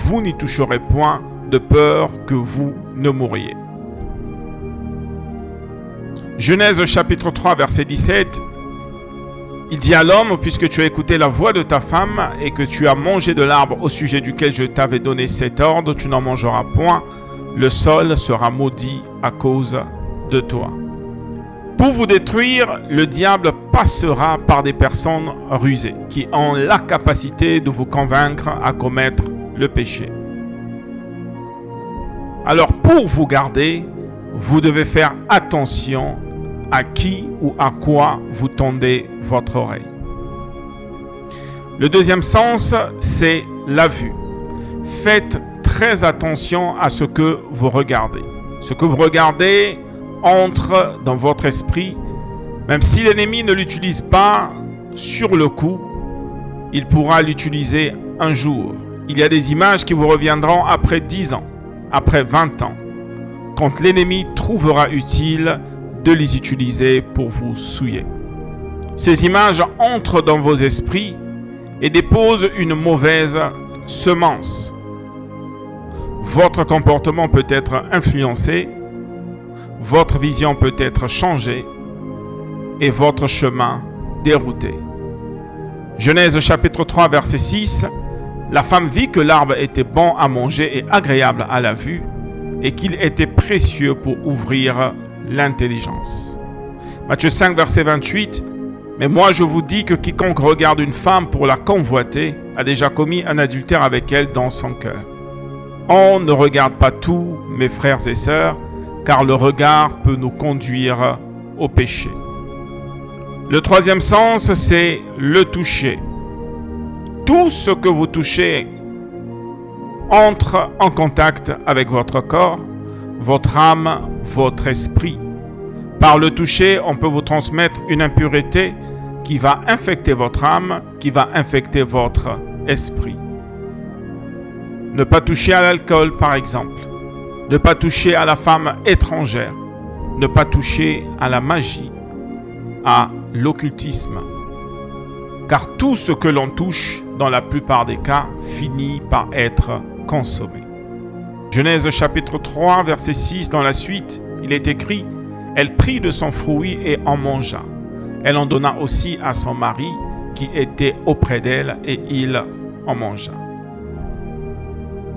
vous n'y toucherez point, de peur que vous ne mouriez. Genèse chapitre 3, verset 17. Il dit à l'homme, puisque tu as écouté la voix de ta femme et que tu as mangé de l'arbre au sujet duquel je t'avais donné cet ordre, tu n'en mangeras point, le sol sera maudit à cause de toi. Pour vous détruire, le diable passera par des personnes rusées qui ont la capacité de vous convaincre à commettre le péché. Alors pour vous garder, vous devez faire attention à qui ou à quoi vous tendez votre oreille. Le deuxième sens, c'est la vue. Faites très attention à ce que vous regardez. Ce que vous regardez entre dans votre esprit, même si l'ennemi ne l'utilise pas sur le coup, il pourra l'utiliser un jour. Il y a des images qui vous reviendront après 10 ans, après 20 ans, quand l'ennemi trouvera utile de les utiliser pour vous souiller. Ces images entrent dans vos esprits et déposent une mauvaise semence. Votre comportement peut être influencé, votre vision peut être changée et votre chemin dérouté. Genèse chapitre 3, verset 6. La femme vit que l'arbre était bon à manger et agréable à la vue et qu'il était précieux pour ouvrir l'intelligence. Matthieu 5, verset 28. Mais moi je vous dis que quiconque regarde une femme pour la convoiter a déjà commis un adultère avec elle dans son cœur. On ne regarde pas tout, mes frères et sœurs, car le regard peut nous conduire au péché. Le troisième sens, c'est le toucher. Tout ce que vous touchez entre en contact avec votre corps, votre âme, votre esprit. Par le toucher, on peut vous transmettre une impureté qui va infecter votre âme, qui va infecter votre esprit. Ne pas toucher à l'alcool, par exemple. Ne pas toucher à la femme étrangère. Ne pas toucher à la magie, à l'occultisme. Car tout ce que l'on touche, dans la plupart des cas, finit par être consommé. Genèse chapitre 3, verset 6, dans la suite, il est écrit « Elle prit de son fruit et en mangea. Elle en donna aussi à son mari qui était auprès d'elle et il en mangea. »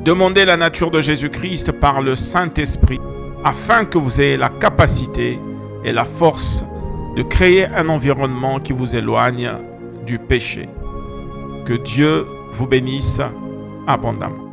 Demandez la nature de Jésus-Christ par le Saint-Esprit afin que vous ayez la capacité et la force de créer un environnement qui vous éloigne du péché. Que Dieu vous bénisse abondamment.